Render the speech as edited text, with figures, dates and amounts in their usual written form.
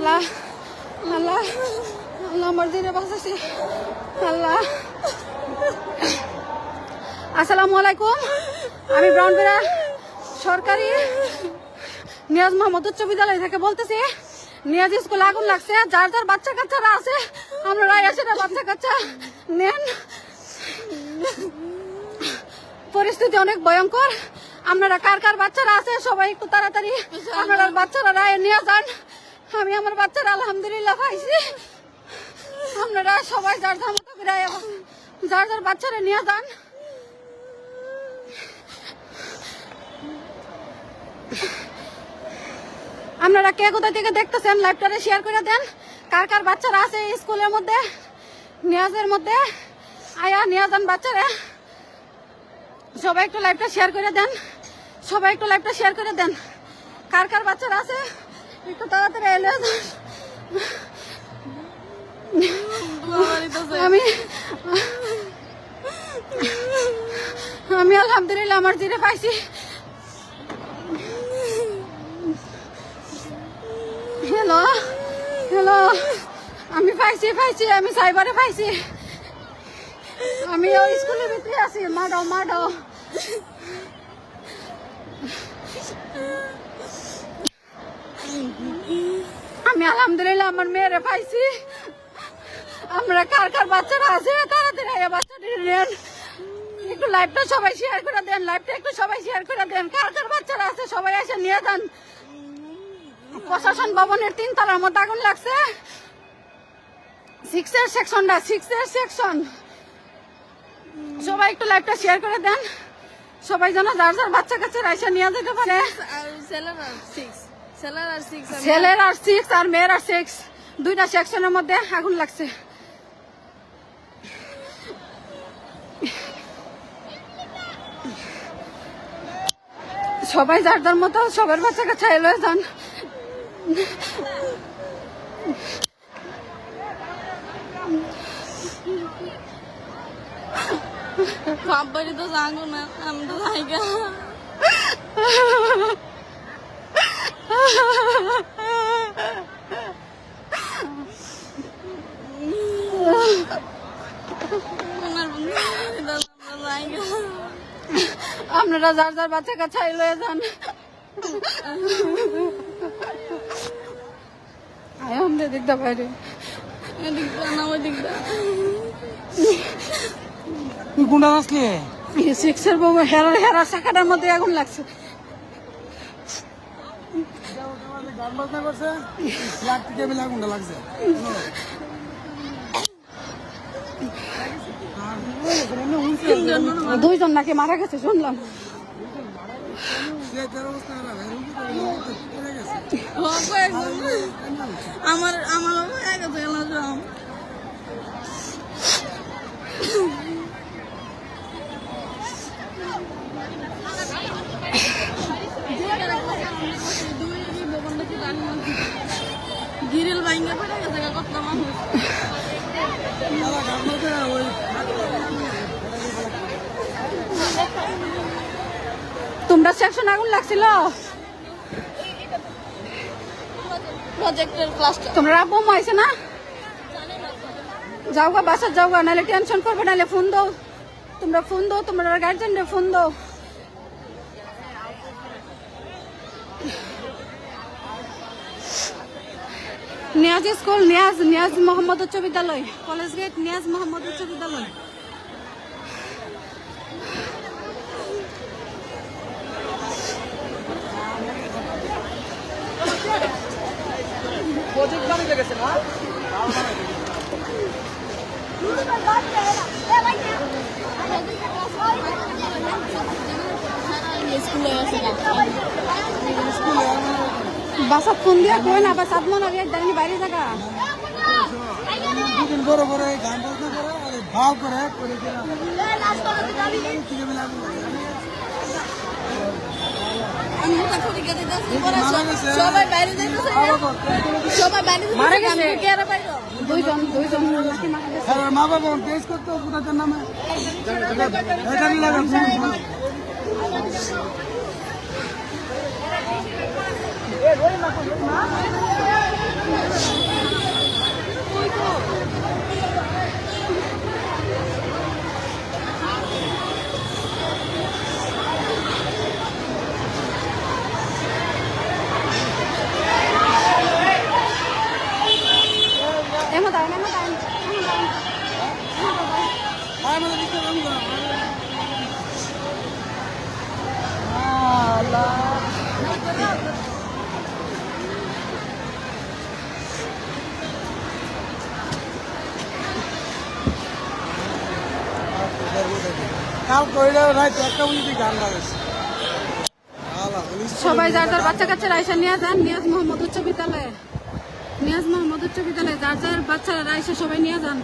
আল্লাহ আল্লাহ আল্লাহ আমার দিনে বাঁচাছি আল্লাহ। আসসালামু আলাইকুম, আমি ব্রাউনবেড়া সরকারি নিয়াজ মোহাম্মদ উচ্চ বিদ্যালয় থেকে বলতেছি। নিয়াজ স্কুলে আগুন লাগছে, যার যার বাচ্চা কাচ্চারা আছে আপনারা এসে বাচ্চা কাচ্চা নেন। পরিস্থিতি অনেক ভয়ঙ্কর। আপনারা কার কার বাচ্চারা আছে সবাই একটু তাড়াতাড়ি আপনারা বাচ্চারা নিয়ে যান। আমি আমার বাচ্চারা আলহামদুলিল্লাহ পাইছি। আপনারা সবাই যার যার মতো করে যার যার বাচ্চারা নিয়ে যান। আপনারা কে কোথা থেকে দেখতেছেন লাইভটারে শেয়ার করে দেন। কার কার বাচ্চারা আছে স্কুলের মধ্যে নিয়াজের মধ্যে আয়া নিয়ে যান বাচ্চারা। সবাই একটু লাইভটা শেয়ার করে দেন, সবাই একটু লাইভটা শেয়ার করে দেন। কার কার বাচ্চারা আছে একটু তাড়াতাড়ি এলে আমি আলহামদুলিল্লাহ আমার জিরে পাইছি। হ্যালো হ্যালো, আমি পাইছি আমি সাইবারে পাইছি। আমি ওই স্কুলের ভিতরে আছি। মাডাও মাডাও, আমি আলহামদুলিল্লাহ আমার মেয়েরে পাইছি। আমরা কার কার বাচ্চারা আছে তাড়াতাড়ি বাচ্চাটি নেন। একটু লাইভটা সবাই শেয়ার করে দেন, লাইভটা একটু সবাই শেয়ার করে দেন। কার কার বাচ্চারা আছে সবাই এসে নিয়ে যান। প্রশাসন ভবনের 3 তলার মধ্যে আগুন লাগছে। 6 সেকশন। সবাই একটু লাইভটা শেয়ার করে দেন, সবাই যেন যার যার বাচ্চা কাচ্চারা এসে নিয়ে যেতে পারে। ছেলের আর 6 আর মেয়ের আর 6, 2টা সেকশনের মধ্যে আগুন লাগছে। সবাই যার যার মতো সবার বাচ্চা কাচ্চা এলো যান। বাড়ি তো যাবো না, আমি তো জায়গা আপনারা যার যার বাচ্চা কাচ্চা লয়ে যান। আমাদের দিকটা বাইরে কোনটা আসলে 6 বাবু হেরার শাখাটার মধ্যে আগুন লাগছে। গান বাজনা করছে, আগুনটা লাগছে। দুইজন নাকি মারা গেছে শুনলাম। আমার গিরিল ভাঙ্গে পড়ে গেছে কত মানুষ। তোমরা সেকশন আগুন লাগছিল, প্রজেক্টের ক্লাসটা তোমরা বোম হয়েছে না? যাও গা বাসা যাও গা, নাহলে টেনশন করবে, নাহলে ফোন দাও। তোমরা ফোন দাও, তোমরা গার্জেনরা ফোন দাও। নিয়াজ স্কুল, নিয়াজ মোহাম্মদ উচ্চ বিদ্যালয়, কলেজ গেট, নিয়াজ মোহাম্মদ উচ্চ বিদ্যালয়। বাসাত ফোন দিয়া কই না, বাসাত মনে হয় একদিন বাইরে থাকা। দুদিন বড় বড় গান বাজনা করে ভাও করে সবাই বাইরে যাইতেছে, সবাই বাইরে মারা গেছে দুইজন নাকি মারা গেছে। মা বাবা টেস্ট করতে কোথায় নামে কাল কইরা রাত 1টা পর্যন্ত গান বাজাইছে সবাই যার যার বাচ্চা কাচ্চারা আইসা নিয়ে যান নিয়াজ মোহাম্মদ উচ্চ বিদ্যালয়ে যার যার বাচ্চারা আইসা সবাই নিয়ে যান।